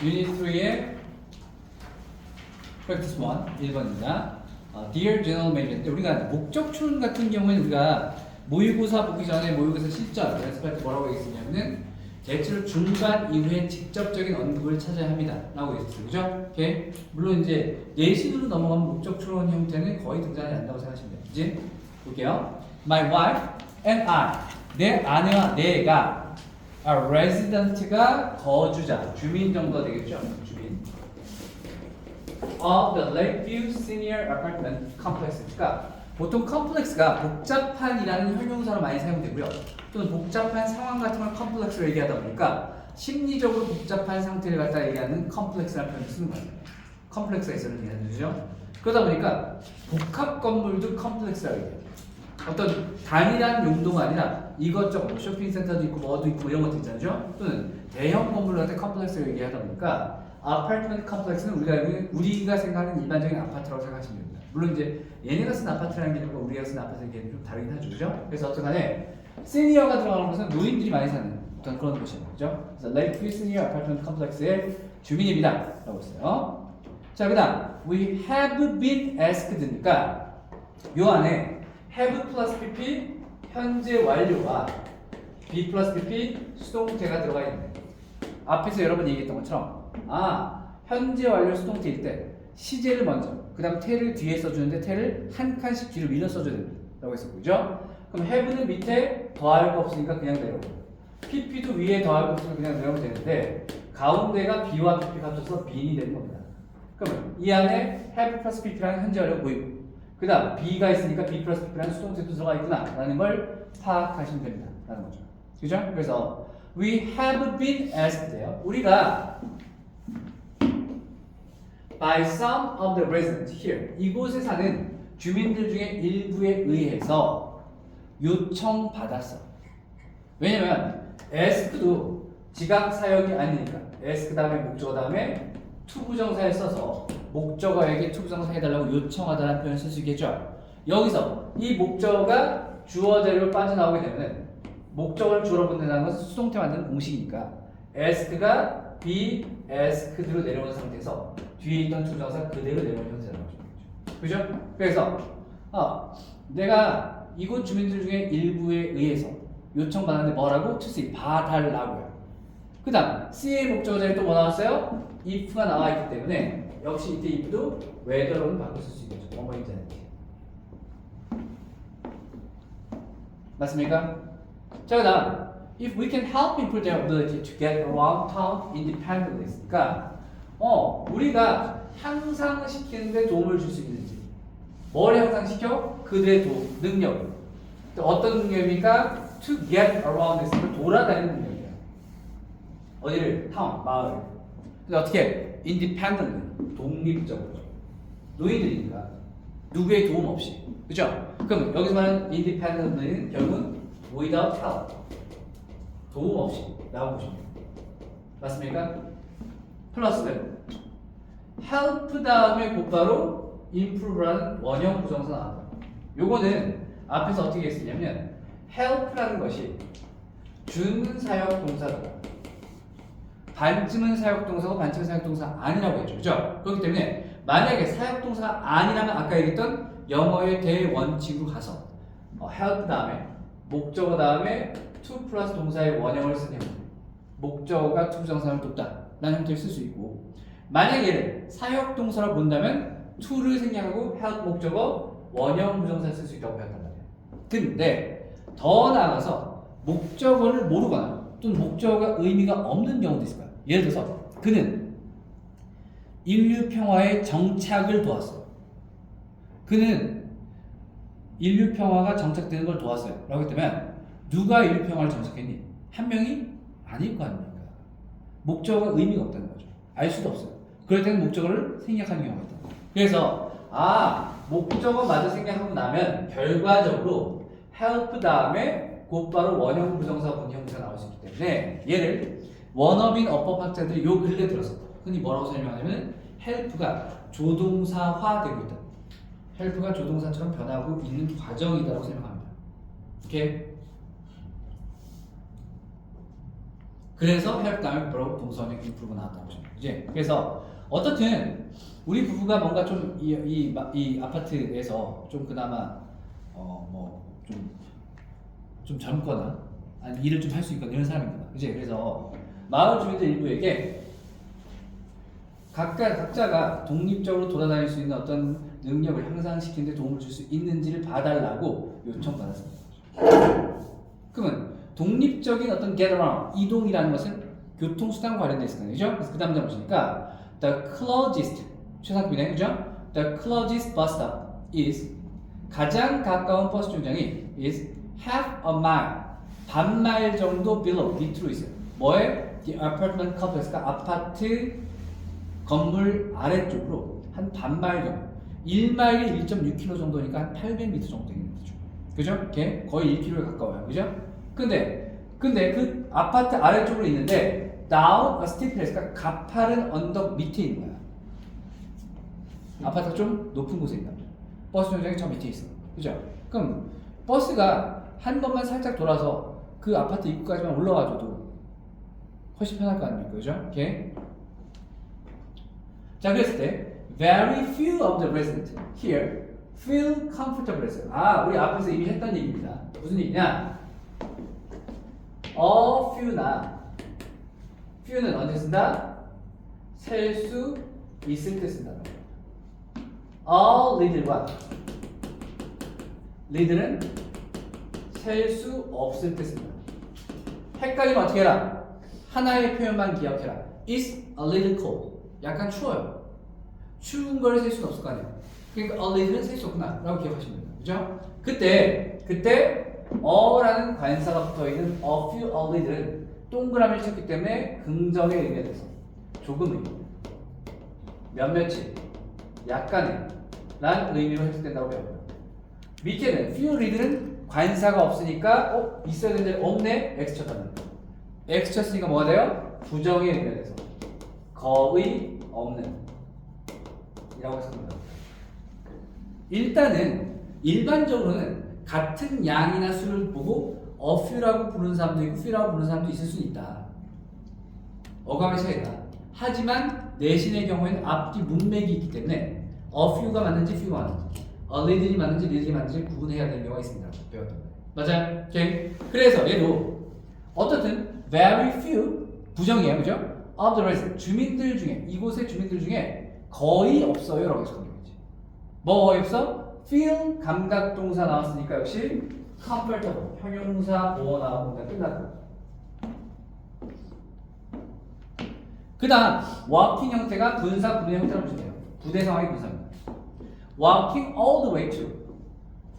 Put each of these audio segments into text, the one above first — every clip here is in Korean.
유닛 3의 practice 1 1번입니다. Dear General Manager. 우리가 목적 추론 같은 경우에는 우리가 모의고사 보기 전에 모의고사 실전 연습할 때 뭐라고 얘기했냐면은 대체로 중간 이후에 직접적인 언급을 찾아야 합니다. 라고 했었어요. 그죠? 오케이? 물론 이제 예시로 넘어가면 목적 추론 형태는 거의 등장하지 않는다고 생각하시면 돼요. 이제 볼게요. My wife and I. 내 아내와 내가 a resident가 거주자, 주민 정도가 되겠죠? 주민. of the Lakeview Senior Apartment Complex. 그러니까 보통 컴플렉스가 복잡한이라는 형용사로 많이 사용되고요. 또는 복잡한 상황 같은 걸 컴플렉스로 얘기하다 보니까 심리적으로 복잡한 상태를 갖다 얘기하는 컴플렉스라는 표현을 쓰는 거예요. 컴플렉스가 있어는 얘기하는 거죠. 그러다 보니까 복합 건물도 컴플렉스라고 얘기해요. 어떤 단일한 용도가 아니라 이것저것 뭐 쇼핑센터도 있고 뭐도 있고 이런 것도 있잖아요. 또는 대형 건물을 갖다 컴플렉스로 얘기하다 보니까 아파트먼트 컴플렉스는 우리가 생각하는 일반적인 아파트라고 생각하시면 됩니다. 물론 이제 얘네가 쓴 아파트라는 개념과 우리가 쓴 아파트의 개념이 좀 다르긴 하죠, 그죠? 그래서 어쨌간에 시니어가 들어가는 것은 노인들이 많이 사는 어떤 그런 곳이에요, 그죠? 그래서 Lakeview Senior Apartment Complex의 주민입니다,라고 했어요. 자, 그다음 we have been asked니까 요 안에 have 플러스 pp 현재 완료와 be 플러스 pp 수동태가 들어가 있는. 앞에서 여러 번 얘기했던 것처럼 현재 완료 수동태일 때 시제를 먼저 그 다음 태를 뒤에 써주는데 태를 한 칸씩 뒤로 밀어 써줘야 됩니다 라고 했었고, 그죠? 그럼 have는 밑에 더할 거 없으니까 그냥 내려오고 pp도 위에 더할 거 없으니까 그냥 내려오면 되는데 가운데가 be와 pp가 합쳐서 be인이 되는 겁니다. 그러면 이 안에 have 플러스 pp라는 현재 완료 보이고 그 다음 be가 있으니까 be 플러스 pp라는 수동태도 들어가 있구나 라는 걸 파악하시면 됩니다 라는 거죠. 그죠? 그래서 we have been asked예요. 우리가 by some of the residents here. 이곳에 사는 주민들 중에 일부에 의해서 요청받았어. 왜냐면 ask도 지각 사역이 아니니까 ask 다음에 목적어 다음에 투부정사에 써서 목적어에게 투부정사 해달라고 요청하다라는 표현을 쓸 수 있겠죠. 여기서 이 목적어가 주어 자리로 빠져나오게 되면 목적어를 주어로 본다는 것은 수동태 만드는 공식이니까 ask가 be asked로 내려오는 상태에서 뒤에 있던 투부정사 그대로 내려오는 형태라고 하죠. 그죠? 그래서 내가 이곳 주민들 중에 일부에 의해서 요청받았는데 뭐라고? to see, 봐달라고요. 그 다음 C의 목적어 자리에 또 뭐 나왔어요? if가 나와 있기 때문에 역시 이때 if도 whether로는 바꿔 쓸 수 있겠죠. 뭐뭐인지 맞습니까? 자, 그 다음 if we can help people their ability to get around town independently. 그러니까 우리가 향상시키는데 도움을 줄 수 있는지. 뭘 향상시켜? 그들의 능력. 어떤 능력입니까? To get around this. 돌아다니는 능력이에요. 어디를? 타운, 마을. 근데 어떻게? independently. 독립적으로. 노인들이니까. 누구의 도움 없이. 그죠? 그럼 여기서 말하는 independently는 결국은 without help. 도움 없이 라고 보시면 돼요. 맞습니까? 플러스 help 다음에 곧바로 improve라는 원형 부정사 나왔다. 요거는 앞에서 어떻게 했었냐면 help라는 것이 주는 사역 동사다. 반쯤은 사역 동사고 반쯤은 사역 동사 아니라고 했죠. 그죠? 그렇기 때문에 만약에 사역 동사가 아니라면 아까 얘기했던 영어의 대원칙으로 가서 help 다음에 목적어 다음에 to 플러스 동사의 원형을 쓰는 형태. 목적어가 투부정사를 돕다 라는 형태를 쓸 수 있고, 만약에 얘를 사역 동사로 본다면 to를 생략하고 help 목적어 원형 부정사를 쓸 수 있다고 배웠단 말이에요. 근데 더 나아가서 목적어를 모르거나 또는 목적어가 의미가 없는 경우도 있을 거예요. 예를 들어서 그는 인류 평화의 정착을 도왔어요. 그는 인류 평화가 정착되는 걸 도왔어요. 라고 했다면 누가 인류 평화를 정착했니? 한 명이 아닐 거 아닙니까? 목적어가 의미가 없다는 거죠. 알 수도 없어요. 그럴 때는 목적어를 생략하는 경우가 있다. 그래서 목적어 마저 생략하고 나면 결과적으로 help 다음에 곧바로 원형 부정사 분형사가 나올 수 있기 때문에 얘를 원어민 어법학자들이 요 근래 들어서 흔히 뭐라고 설명하냐면 help가 조동사화되고 있다. help가 조동사처럼 변하고 있는 과정이다라고 설명합니다. 오케이? 그래서 help 다음에 뭐라고 동사원형 improve가 나왔다고 보시면 이제 그래서 어떻든 우리 부부가 뭔가 좀 이 아파트에서 좀 그나마 좀 젊거나 아니 일을 좀 할 수 있거나 이런 사람이구나. 그지? 그래서 마을 주민들 일부에게 각자가 독립적으로 돌아다닐 수 있는 어떤 능력을 향상시키는 데 도움을 줄 수 있는지를 봐달라고 요청받았습니다. 그러면 독립적인 어떤 get around, 이동이라는 것은 교통수단 관련돼 있습니다. 그죠? 그래서 그 다음 장 보시니까 the closest, 최상급이네. 그죠? the closest bus stop is, 가장 가까운 버스 정류장이 is half a mile, 반마일 정도 below, 밑으로 있어요. 뭐에? the apartment complex가 아파트 건물 아래쪽으로 한 반마일 정도, 1마일이 1.6km 정도니까 한 800m 정도 되는 거죠. 그죠? 이렇게 거의 1km에 가까워요. 그죠? 근데 그 아파트 아래쪽으로 있는데 down a steep place, 그러니까 가파른 언덕 밑에 있는 거야. 아파트가 좀 높은 곳에 있다. 버스 정류장이 저 밑에 있어. 그죠? 그럼 버스가 한 번만 살짝 돌아서 그 아파트 입구까지만 올라와줘도 훨씬 편할 거 아닙니까? 그죠? 오케이. 자, 그랬을 때 very few of the residents here feel comfortable 했어요. 우리 앞에서 이미 했던 얘기입니다. 무슨 얘기냐? a few나, few는 언제 쓴다? 셀 수 있을 때 쓴다. a little과 little은 셀 수 없을 때 쓴다. 헷갈리면 어떻게 해라? 하나의 표현만 기억해라. It's a little cold. 약간 추워요. 추운 걸 셀 수는 없을 거 아니에요. 그러니까 a little는 셀 수 없구나 라고 기억하시면 됩니다. 그죠? 그때 어라는 관사가 붙어있는 a few, a little은 동그라미를 쳤기 때문에 긍정의 의미가 돼서 조금의, 몇몇이, 약간의 라는 의미로 해석된다고 배워요. 밑에는 few little은 관사가 없으니까 있어야 되는데 없네? X 쳤다는 거. X 쳤으니까 뭐가 돼요? 부정의 의미가 돼서 거의 없는 이라고 해석합니다. 일단은 일반적으로는 같은 양이나 수를 보고 a few라고 부르는 사람도 있고 few라고 부르는 사람도 있을 수 있다. 어감의 차이다. 하지만 내신의 경우에는 앞뒤 문맥이 있기 때문에 a few가 맞는지 few가 맞는지, a little이 맞는지 little이 맞는지 구분해야 되는 경우가 있습니다. 배웠던 거예요. 맞아요? 오케이. 그래서 얘도 어떻든 very few 부정이에요. 그죠? of the residents, 주민들 중에, 이곳의 주민들 중에 거의 없어요 라고 해석하는 거지. 뭐 거의 없어? feel 감각동사 나왔으니까 역시 comfortable 형용사 보어 나오고 끝났고, 그 다음 walking 형태가 분사 구문의 형태라고 보시면 돼요. 부대 상황의 분사입니다. walking all the way to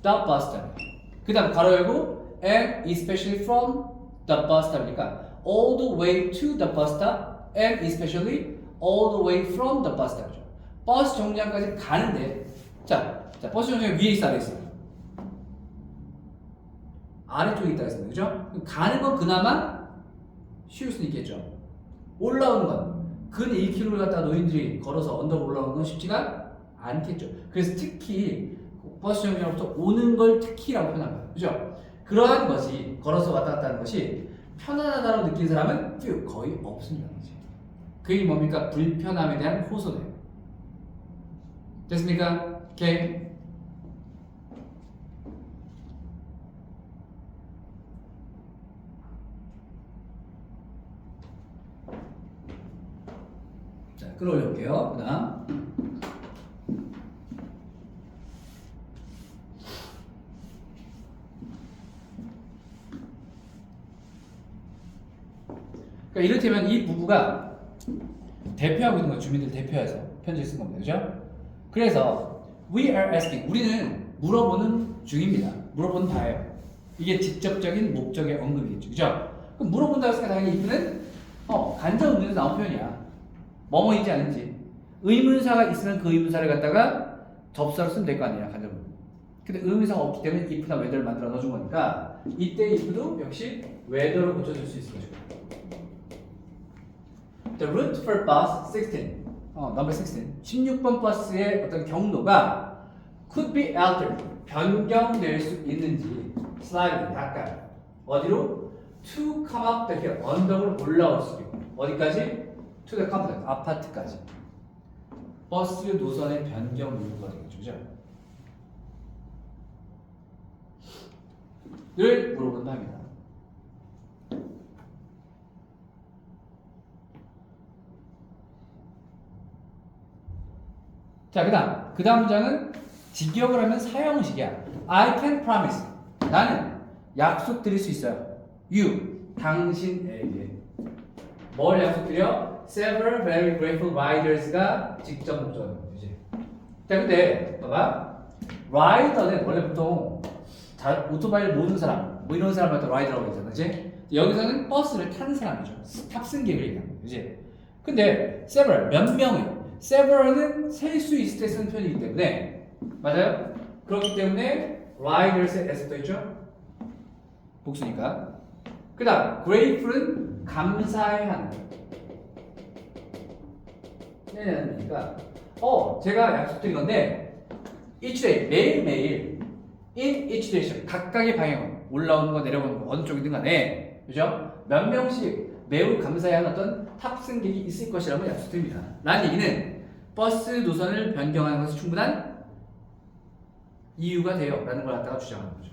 the bus stop. 그 다음 가로 열고 and especially from the bus stop이니까 all the way to the bus stop and especially all the way from the bus stop이죠. 버스 정류장까지 가는데 자, 버스 정류장 위에 있어, 아래 있어? 아래쪽에 있다 했습니다. 그죠? 가는 건 그나마 쉬울 수는 있겠죠. 올라오는 건 근 1km를 갖다 노인들이 걸어서 언덕 올라오는 건 쉽지가 않겠죠. 그래서 특히 버스 정류장부터 오는 걸 특히라고 표현한 거예요. 그죠? 그러한 것이 걸어서 왔다 갔다 하는 것이 편안하다고 느끼는 사람은 few, 거의 없습니다. 그게 뭡니까? 불편함에 대한 호소네요. 됐습니까? 오케이. 자, 끌어올려 볼게요. 그 다음. 그러니까 이를테면 이 부부가 대표하고 있는 거, 주민들 대표해서 편지를 쓴 겁니다. 그죠? 그래서 we are asking, 우리는 물어보는 중입니다. 물어보는 바예요. 이게 직접적인 목적의 언급이겠죠. 그죠? 그럼 물어본다고 했으니까 당연히 if는 간접 의문에서 나온 표현이야. 뭐뭐인지 아닌지. 의문사가 있으면 그 의문사를 갖다가 접수로 쓰면 될 거 아니야, 간접 의문. 근데 의문사가 없기 때문에 if나 whether를 만들어 넣어준 거니까 이때 if도 역시 whether로 고쳐줄 수 있을 것이고. The route for bus 16, number 16, 16번 버스의 어떤 경로가 could be altered, 변경될 수 있는지 slightly, 약간 어디로? To come up the hill, 언덕을 올라올 수 있고 어디까지? to the complex, 아파트까지. 버스 노선의 변경 요구가 되겠죠. 그죠? 를 물어본다 합니다. 자, 그 다음 문장은 직역을 하면 사형식이야. I can promise. 나는 약속드릴 수 있어요. You, 당신에게. 뭘 약속드려? Several very grateful riders가 직접 목적어인 거지. 자, 근데 봐봐. rider는 원래 보통 오토바이를 모는 사람, 뭐 이런 사람한테 rider라고 했잖아, 그렇지? 여기서는 버스를 타는 사람이죠. 탑승객을 얘기하는 거지, 그렇지? 근데 several 몇 명을 several은 셀 수 있을 때 쓰는 표현이기 때문에 맞아요? 그렇기 때문에 riders에 s 떠있죠? 복수니까. 그 다음 grateful은 감사해 하는 얘기니까 제가 약속드린 건데 each day 매일매일 in each direction 각각의 방향으로 올라오는 거 내려오는 거 어느 쪽이든 간에 그죠? 몇 명씩 매우 감사해하는 어떤 탑승객이 있을 것이라고 약속드립니다. 라는 얘기는 버스 노선을 변경하는 것은 충분한 이유가 돼요 라는 걸 갖다가 주장하는 거죠.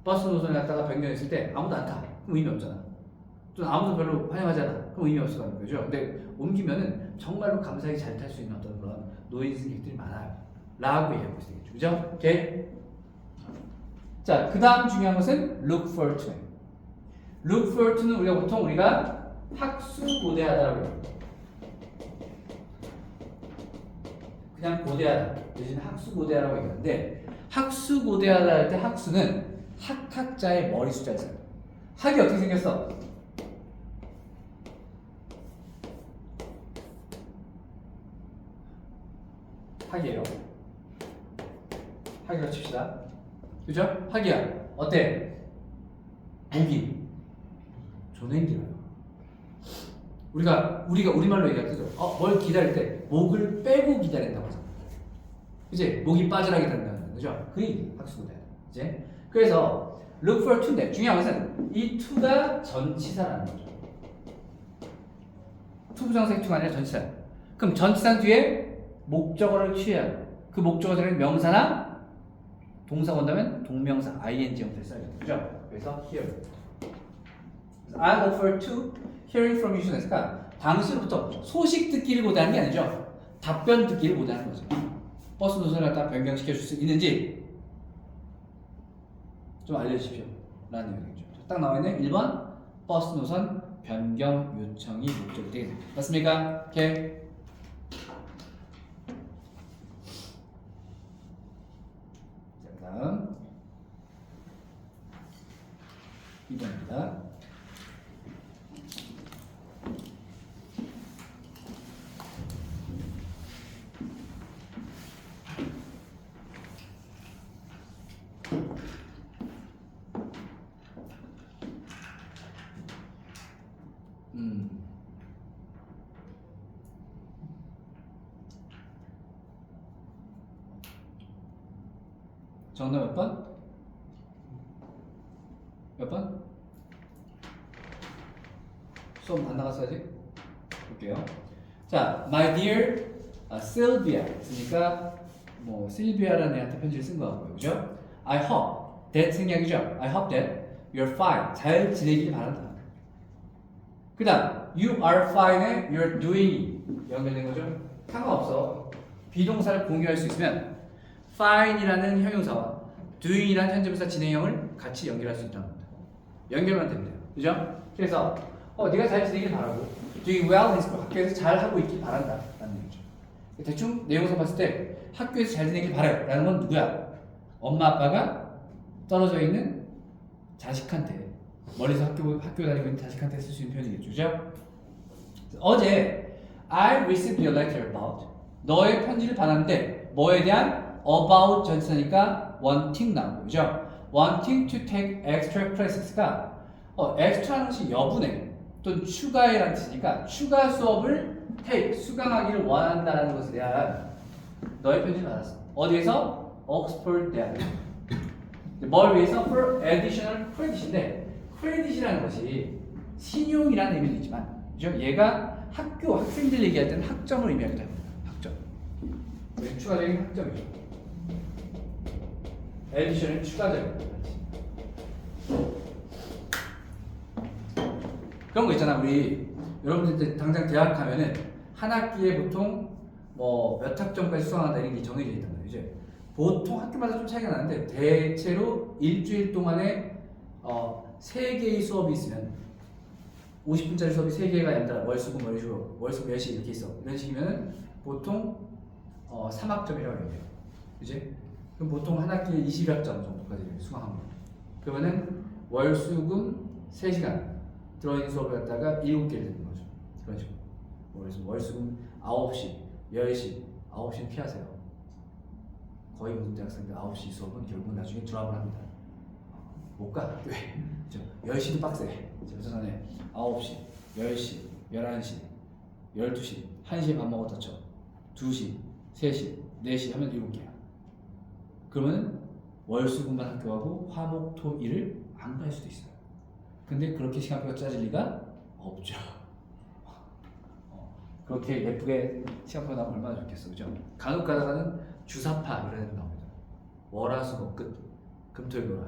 버스 노선을 갖다가 변경했을 때 아무도 안 타. 그럼 의미 없잖아. 또 아무도 별로 환영하잖아. 그럼 의미 없을 거는 거죠. 근데 옮기면은 정말로 감사하게 잘 탈 수 있는 어떤 그런 노인 승객들이 많아요. 라고 얘기하고 있겠죠. 그죠? 오케이? 자, 그 다음 중요한 것은 look forward to. look forward to는 우리가 학수고대하다라고 해요. 그냥 고대하다 대신 학수고대하라고 얘기하는데 학수고대하다 할 때 학수는 학자의 머리 숫자를 써요. 학이 어떻게 생겼어? 학이에요. 학이라고 칩시다. 그죠? 학이야. 어때? 목이 존나 힘들어요. 우리가 우리말로 얘기할 때죠. 뭘 기다릴 때 목을 빼고 기다린다고 하잖아. 이제 목이 빠져라 기다린다는 거죠. 그게 학수고대야. 이제 그래서 look for to인데 중요한 것은 이 to가 전치사라는 거죠. to 부정사의 to가 아니라 전치사. 그럼 전치사 뒤에 목적어를 취해야 돼. 그 목적어들은 명사나 동사가 온다면 동명사 ing 형태를 써야겠죠. 그죠? 그래서 here. I look forward to hearing from you soon니까 당신으로부터 소식 듣기를 고대하는 게 아니죠. 답변 듣기를 고대하는 거죠. 버스 노선을 갖다 변경시켜 줄 수 있는지 좀 알려주십시오. 라는 얘기죠. 딱 나와 있네. 1번 버스 노선 변경 요청이 목적이 되겠습니다. 맞습니까? 오케이. 자, 다음 2번입니다. 정답 몇 번? 몇 번? 수업 안 나갔어야지? 볼게요. 자, my dear Sylvia 있으니까 뭐 실비아라는 애한테 편지를 쓴 거 같고요. 그죠? I hope that 생략이죠. I hope that you're fine. 잘 지내길 바란다. 그 다음 you are fine에 you're doing 연결된 거죠? 상관없어. 비동사를 공유할 수 있으면 fine이라는 형용사와 doing이라는 현재분사 진행형을 같이 연결할 수 있다는 겁니다. 연결만 되면 돼요. 그죠? 그래서 네가 잘 지내길 바라고 doing well is 학교에서 잘 하고 있길 바란다 라는 얘기죠. 대충 내용서 봤을 때 학교에서 잘 지내길 바라요 라는 건 누구야? 엄마 아빠가 떨어져 있는 자식한테 멀리서 학교 다니고 있는 자식한테 쓸 수 있는 표현이겠죠. 그죠? 어제 I received your letter about 너의 편지를 받았는데 뭐에 대한 about 전치사니까 wanting 나오고 그죠? wanting to take extra classes가 extra라는 것이 여분의 또는 추가해라는 뜻이니까 추가 수업을 take 수강하기를 원한다라는 것에 대한 너의 편지를 받았어. 어디에서? 옥스퍼드 대학. 뭘 위해서? for additional credit인데 credit이라는 것이 신용이라는 의미도 있지만, 그죠? 얘가 학교 학생들 얘기할 때는 학점을 의미하기도 합니다. 학점. 추가적인 학점이죠. 에디션은 추가적인. 그런 거 있잖아. 우리 여러분들 당장 대학 가면은 한 학기에 보통 뭐 몇 학점까지 수강한다 이런 게 정해져 있단 말이죠. 보통 학교마다 좀 차이가 나는데 대체로 일주일 동안에 3개의 수업이 있으면 50분짜리 수업이 3개가 연달아 월수금 월수금 10시 이렇게 있어. 이런 식이면 보통 3학점이라고 얘기해요. 그지? 그럼 보통 한 학기에 20학점 정도까지 수강합니다. 그러면은 월수금 3시간 들어있는 수업을 갖다가 7개를 듣는 거죠. 그런 식으로. 그래서 월수금 9시, 10시, 9시는 피하세요. 거의 모든 대학생들 9시 수업은 결국 나중에 드랍을 합니다. 못 가, 학교에. 10시도 빡세. 저 전에 9시, 10시, 11시, 12시, 1시에 밥 먹었다 쳐. 2시, 3시, 4시 하면 7개야. 그러면 월수금만 학교하고 화목, 토, 일을 안 갈 수도 있어요. 근데 그렇게 시간표가 짜질 리가 없죠. 그렇게 예쁘게 시간표가 나오면 얼마나 좋겠어, 그죠? 간혹 가다가는 주사파 이런 애들 나옵니다. 월화수목 끝, 금토일보라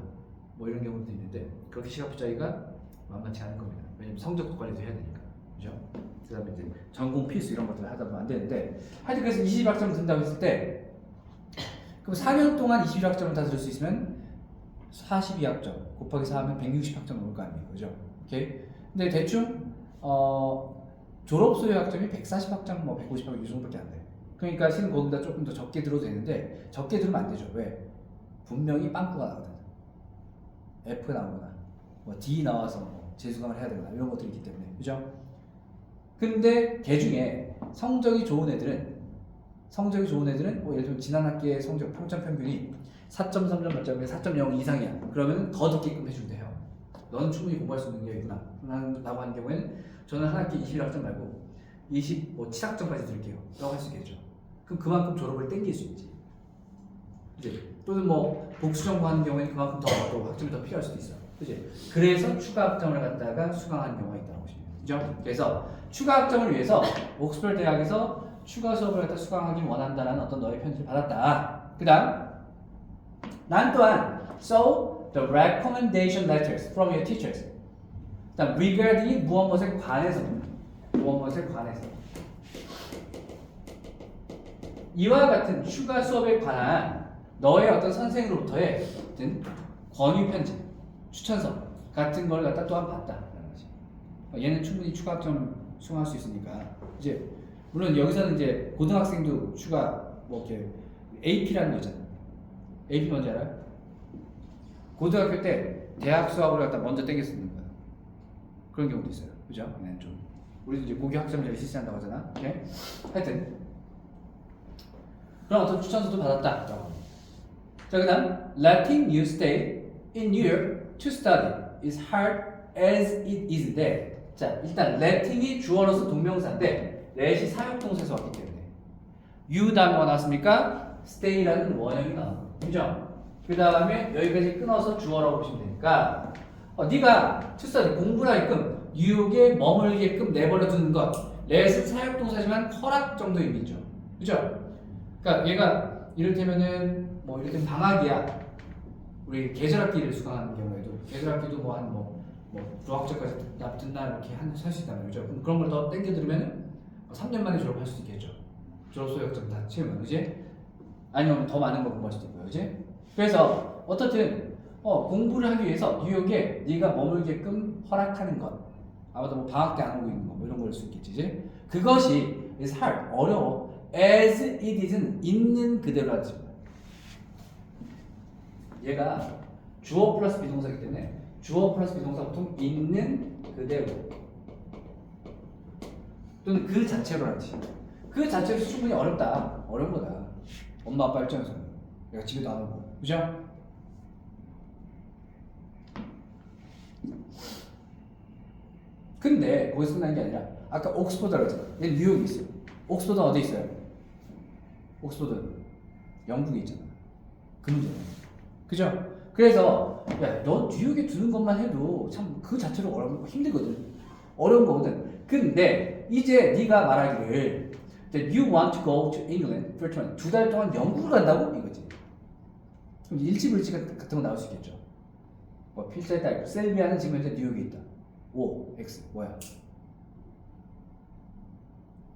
뭐 이런 경우도 있는데 그렇게 시간표 짜기가 만만치 않을 겁니다. 왜냐면 성적 관리도 해야 되니까, 그죠? 그다음에 이제 전공 필수 이런 것들을 하다 보면 안 되는데, 하여튼 그래서 20학점을 든다고 했을 때, 그럼 4년 동안 21학점을 다 들을 수 있으면 42학점 곱하기 4하면 160학점 넘을 거 아니에요, 그죠? 오케이. 근데 대충 졸업 소요 학점이 140학점, 뭐 150학점 이 정도밖에 안 돼. 그러니까 실은 거기다 조금 더 적게 들어도 되는데 적게 들으면 안 되죠. 왜? 분명히 빵꾸가 나거든. F 나오거나 뭐 D 나와서 뭐 재수강을 해야 되거나 이런 것들이 있기 때문에, 그죠? 근데 걔 중에 성적이 좋은 애들은 예를 들면 지난 학기의 성적 평점 평균이 4.3점 만점에 4.0 이상이야. 그러면 더 듣게끔 해준대요. 너는 충분히 공부할 수 있는 게 있구나 라고 하는 경우에는 저는 한 학기 21학점 말고 27학점까지 드릴게요 라고 할 수 있겠죠. 그럼 그만큼 졸업을 땡길 수 있지. 이제 또는 뭐 복수 전공하는 경우에는 그만큼 더 학점이 더 필요할 수도 있어. 그지? 그래서 추가 학점을 갖다가 수강하는 경우가 있다고 보시면 되죠. 그죠? 그래서 추가 학점을 위해서 옥스퍼드 대학에서 추가 수업을 갖다 수강하기 원한다라는 어떤 너의 편지를 받았다. 그 다음 난 또한 so the recommendation letters from your teachers. 그다음 regarding 무엇 무엇에 관해서 이와 같은 추가 수업에 관한 너의 어떤 선생으로부터의 어떤 권유 편지, 추천서 같은 걸 갖다 또한 봤다라는 거지. 얘는 충분히 추가 학점 수강할 수 있으니까. 이제 물론 여기서는 이제 고등학생도 추가 뭐 이렇게 AP라는 거 있잖아. AP 뭔지 알아요? 고등학교 때 대학 수학을 갖다 먼저 땡겨 쓰는 거야. 그런 경우도 있어요. 그죠? 네, 좀 우리도 이제 고교 학점제를 실시한다고 하잖아. 오케이? 하여튼 그런 어떤 추천서도 받았다. 자, 그다음 letting you stay in New York to study is hard as it is there. 자, 일단 letting이 주어로서 동명사인데 let이 사역동사에서 왔기 때문에 you 단어가 나왔습니까? stay라는 원형이 나왔고, 그죠? 그 다음에 여기까지 끊어서 주어라고 보시면 되니까 네가 to study 공부를 하게끔 뉴욕에 머물게끔 내버려 두는 것, let은 사역동사지만 허락 정도의 의미죠. 그죠? 그러니까 얘가 이를테면은 뭐 이를테면 방학이야. 우리 계절학기를 수강하는 경우에도 계절학기도 뭐 한 뭐 중학교까지 듣나 이렇게 할 수 있다는 거죠. 그럼 그런 걸 더 땡겨 들으면 3년 만에 졸업할 수도 있겠죠. 졸업 소요학점 다 채우면, 그지? 아니면 더 많은 거 공부할 수도 있고요, 그지? 그래서 어떻든 공부를 하기 위해서 뉴욕에 네가 머물게끔 허락하는 것, 아마도 뭐 방학 때 안 오고 있는 거, 뭐 이런 걸 수 있겠지, 이제 그것이 is hard, 어려워. as it is는 있는 그대로 하지. 얘가 주어 플러스 비동사이기 때문에 주어 플러스 비동사 보통 있는 그대로 또는 그 자체로 하지. 그 자체로 충분히 어렵다. 어려운 거다. 엄마 아빠 입장에서는 내가 집에도 안 오고, 그죠? 근데 거기서 끝난 게 아니라 아까 옥스퍼드라고 했잖아. 얘 뉴욕에 있어요. 옥스퍼드는 어디 있어요? 옥스퍼드 영국에 있잖아. 그 문제네. 그죠? 그래서 야, 너 뉴욕에 두는 것만 해도 참 그 자체로 어렵고 힘들거든. 어려운 거거든. 근데 이제 네가 말하기를 that you want to go to England for 2달 동안 영국을 간다고 이거지. 그럼 일지불지 같은 거 나올 수 있겠죠. 뭐 필사에 따르고 셀비아는 지금 현재 뉴욕에 있다. O, X 뭐야?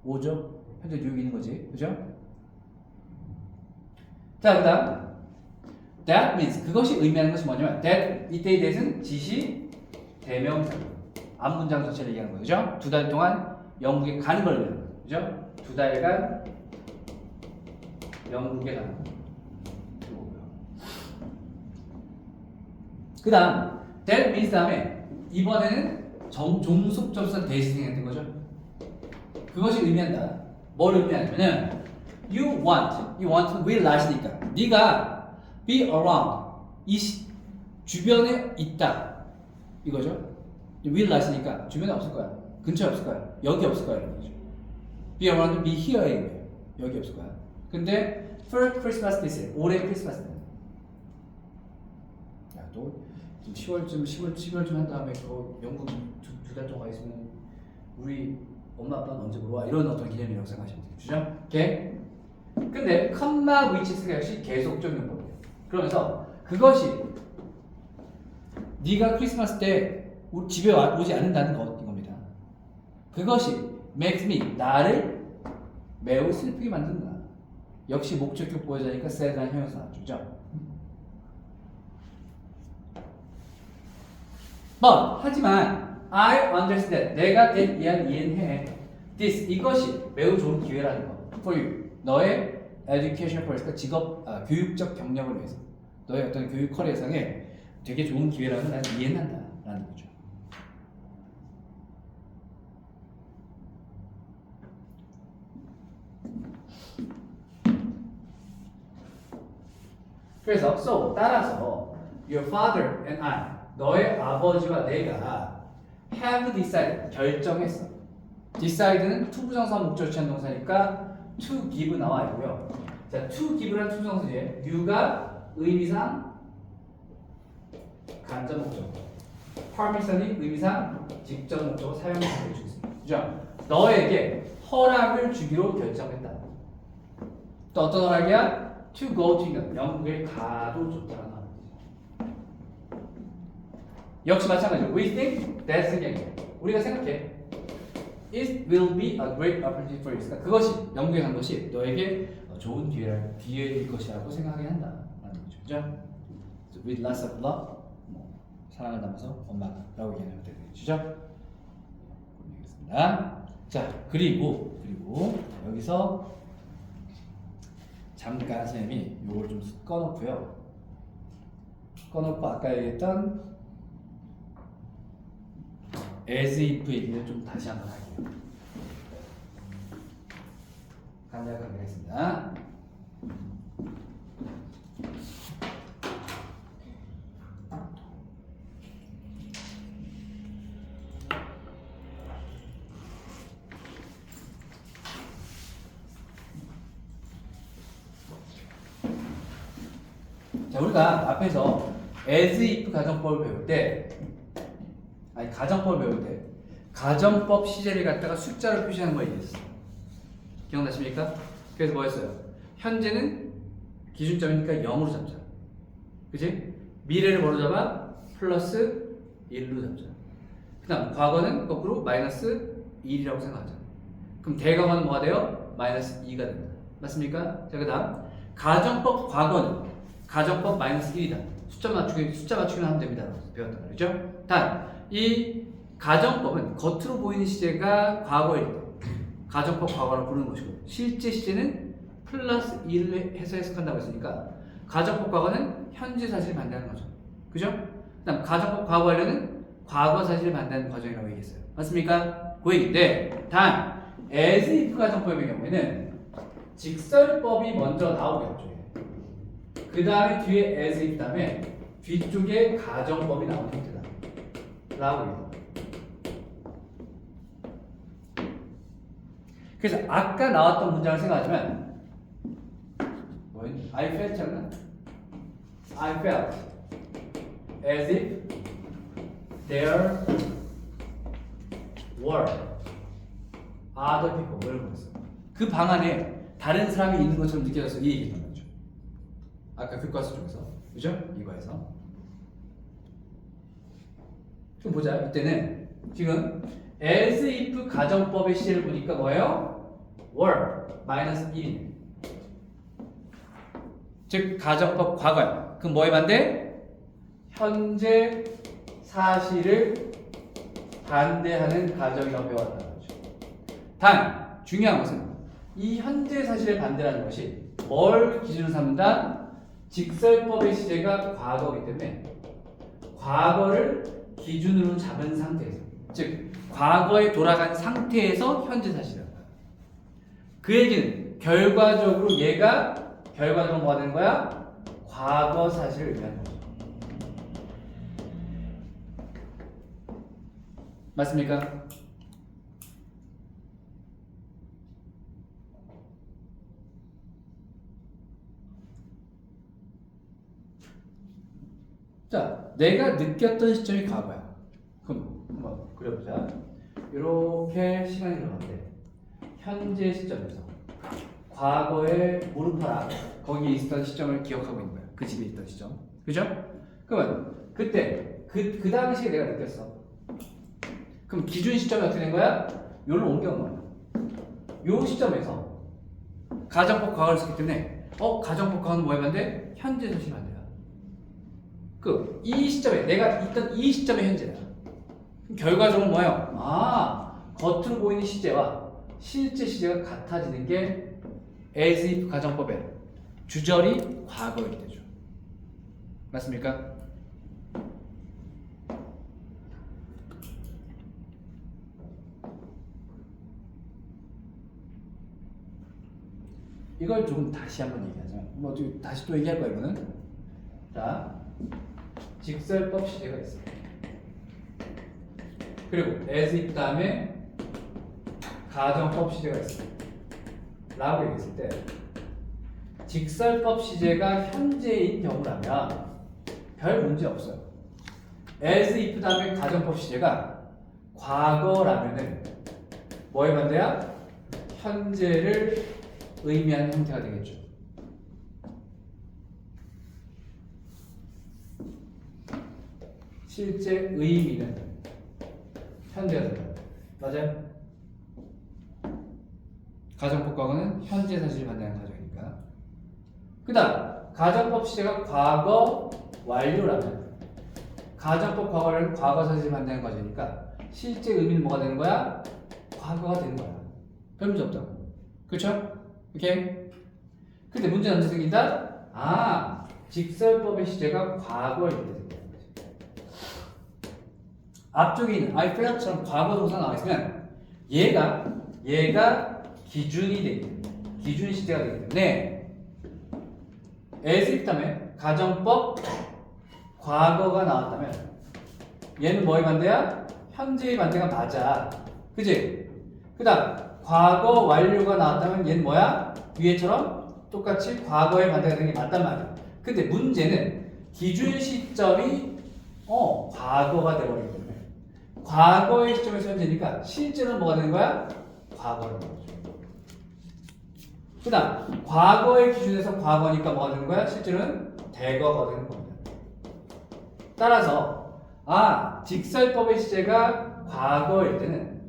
5죠? 현재 뉴욕에 있는 거지, 그죠? 자, 그다음 that means 그것이 의미하는 것이 뭐냐면 that 이때의 that은 지시 대명사 앞 문장 전체를 얘기하는 거죠. 2달 동안 영국에 가는 걸 의미하는 거죠, 그죠? 2달간 영국에 가는 거. 그다음 that means 다음에 이번에는 종속 접수사 대시 생겼던 거죠. 그것이 의미한다. 뭘 의미하냐면은 you want will 나시니까 네가 be around 이 주변에 있다 이거죠. will 나시니까 주변에 없을 거야. 근처에 없을 거야. 여기 없을 거야 이런 거죠. be around, be here에 여기 없을 거야. 근데 for Christmas this year 올해 크리스마스 때. 야, 너 12월쯤 한 다음에 그 영국 두 달 동안 있으면 우리 엄마 아빠는 언제 보러 와? 이런 어떤 기념이라고 생각하시면 되죠. 오케이? 근데 컴마 위치스가 역시 계속적인 법이에요. 그러면서 그것이 네가 크리스마스 때 집에 오지 않는다는 것 이겁니다. 그것이 makes me 나를 매우 슬프게 만든다. 역시 목적격 보여자니까 sad라는 형용사 나왔죠. But 하지만 I understand 내가 that 이해는 해. This 이것이 매우 좋은 기회라는 거. For you 너의 education purpose 직업 교육적 경력을 위해서 너의 어떤 교육 커리어상에 되게 좋은 기회라는 걸 나는 이해는 한다라는 거죠. 그래서 so 따라서 your father and I 너의 아버지와 내가 have decided 결정했어. decide는 투부정사 목적을 취한 동사니까 to give 나와 있고요. 자, to give란 투부정사에 you가 의미상 간접 목적, permission이 의미상 직접 목적으로 사용을 해주고 있습니다. 그죠? 너에게 허락을 주기로 결정했다. 또 어떤 허락이야? to go to England 영국에 가도 좋다는 거지. 역시 마찬가지로 we think that's again 우리가 생각해 it will be a great opportunity for you. 그러니까 그것이 영국에 간 것이 너에게 좋은 기회일 것이라고 생각하게 한다라는 거죠. 그죠? With lots of love 사랑을 담아서 엄마라고 얘기하면 되겠죠. 알겠습니다. 자, 그리고 여기서 잠깐 선생님이 요걸 좀 꺼놓고요. 꺼놓고 아까 얘기했던 as if 얘기를 좀 다시 한번 할게요. 간략하게 하겠습니다. 자, 우리가 앞에서 as if 가정법을 배울 때 가정법 시제를 갖다가 숫자로 표시하는 걸 얘기했어요. 기억나십니까? 그래서 뭐 했어요? 현재는 기준점이니까 0으로 잡자. 그치? 미래를 뭐로 잡아? 플러스 1로 잡자. 그 다음 과거는 거꾸로 마이너스 1이라고 생각하자. 그럼 대과거는 뭐가 돼요? 마이너스 2가 됩니다. 맞습니까? 자, 그 다음 가정법 과거는 가정법 마이너스 1이다. 숫자 맞추기만 하면 됩니다. 배웠단 말이죠. 단, 이 가정법은 겉으로 보이는 시제가 과거일 때 가정법 과거로 부르는 것이고 실제 시제는 플러스 1을 해서 해석한다고 했으니까 가정법 과거는 현재 사실을 반대하는 거죠. 그죠? 그 다음 가정법 과거 완료는 과거 사실을 반대하는 과정이라고 얘기했어요. 맞습니까? 그 얘기인데 단 as if 가정법의 경우에는 직설법이 먼저 나오겠죠. 그 다음에 뒤에 as if 다음에 뒤쪽에 가정법이 나오는 형태다 라고 얘기해요. 그래서 아까 나왔던 문장을 생각하시면 I felt as if there were other people 뭐 이런 거였어. 그 방 안에 다른 사람이 있는 것처럼 느껴져서 이 얘기했던 거죠. 아까 교과서 쪽에서 그죠? 이거에서 좀 보자. 이때는 지금 as if 가정법의 시제를 보니까 뭐예요? were 마이너스 1이네. 즉 가정법 과거야. 그럼 뭐에 반대? 현재 사실을 반대하는 가정이라고 배웠다는 거죠. 단 중요한 것은 이 현재 사실을 반대하는 것이 뭘 기준으로 삼는다? 직설법의 시제가 과거이기 때문에 과거를 기준으로 잡은 상태에서, 즉 과거에 돌아간 상태에서 현재 사실이다. 그 얘기는 결과적으로 얘가 결과적으로 뭐가 되는 거야? 과거 사실을 의미하는 거죠. 맞습니까? 자, 내가 느꼈던 시점이 과거야. 그럼 한번 그려보자. 이렇게 시간이 흘러가는데 현재 시점에서 과거에 무릎하라 거기에 있었던 시점을 기억하고 있는 거야. 그 집에 있던 시점. 그죠? 그러면 그때 그 당시에 내가 느꼈어. 그럼 기준 시점이 어떻게 된 거야? 요로 옮겨온 거야. 요 시점에서 가정법 과거를 썼기 때문에 가정법 과거는 뭐에 반대? 현재 사실 반대야. 이 시점에 내가 있던 이 시점의 현재야. 결과적으로 뭐예요? 겉으로 보이는 시제와 실제 시제가 같아지는 게 as if 가정법의 주절이 과거이게 되죠. 맞습니까? 이걸 조금 다시 한번 얘기하자. 다시 또 얘기할 거야 이거는. 자, 직설법 시제가 있어. 그리고 as if 다음에 가정법 시제가 있어. 라고 얘기했을 때 직설법 시제가 현재인 경우라면 별 문제 없어요. as if 다음에 가정법 시제가 과거라면은 뭐에 반대야? 현재를 의미하는 형태가 되겠죠. 실제 의미는 현재가 된다. 맞아요? 가정법 과거는 현재 사실을 반대하는 가정이니까. 그 다음 가정법 시제가 과거 완료라면 가정법 과거는 과거 사실을 반대하는 과정이니까 실제 의미는 뭐가 되는 거야? 과거가 되는 거야. 별 문제 없다고. 그렇죠? 오케이? 근데 문제는 언제 생긴다? 직설법의 시제가 과거일 때 생긴다. 앞쪽에 있는 I fail처럼 과거 동사 나와 있으면 얘가 기준이 되기 때문에 기준 시제가 되기 때문에 as if 다음에 가정법 과거가 나왔다면 얘는 뭐의 반대야? 현재의 반대가 맞아. 그지? 그 다음 과거 완료가 나왔다면 얘는 뭐야? 위에처럼 똑같이 과거의 반대가 되는 게 맞단 말이야. 근데 문제는 기준 시점이 과거가 되어버리기 때문에 과거의 시점에서 현재니까 실제는 뭐가 되는 거야? 과거라는 거죠. 그 다음 과거의 기준에서 과거니까 뭐가 되는 거야? 실제는 대거가 되는 겁니다. 따라서 직설법의 시제가 과거일 때는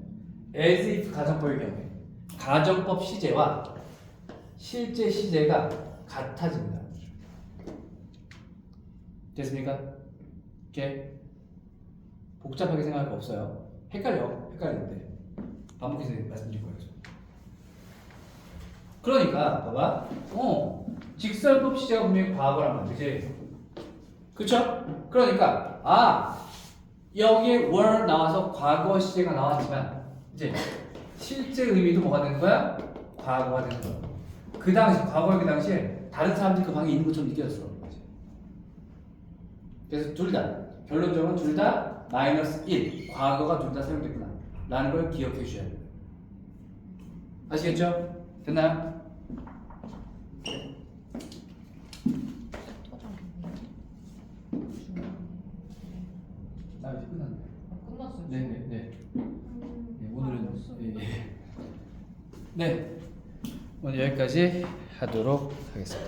as if 가정법의 경우에 가정법 시제와 실제 시제가 같아집니다. 됐습니까? 이렇게 복잡하게 생각할 거 없어요. 헷갈리는데 반복해서 말씀드릴 거예요. 그러니까 봐봐. 직설법 시제가 분명히 과거란 말이지. 그쵸? 그러니까 여기에 were 나와서 과거 시제가 나왔지만 이제 실제 의미도 뭐가 되는 거야? 과거가 되는 거야. 그 당시 과거의 그 당시에 다른 사람들이 그 방에 있는 것처럼 느껴졌어. 그래서 둘 다 결론적으로 둘 다 마이너스 1 과거가 둘 다 사용됐구나 라는 걸 기억해 주셔야 돼요. 아시겠죠? 됐나요? 나 이제 끝났네. 끝났어요. 네네네. 네. 네. 오늘 여기까지 하도록 하겠습니다.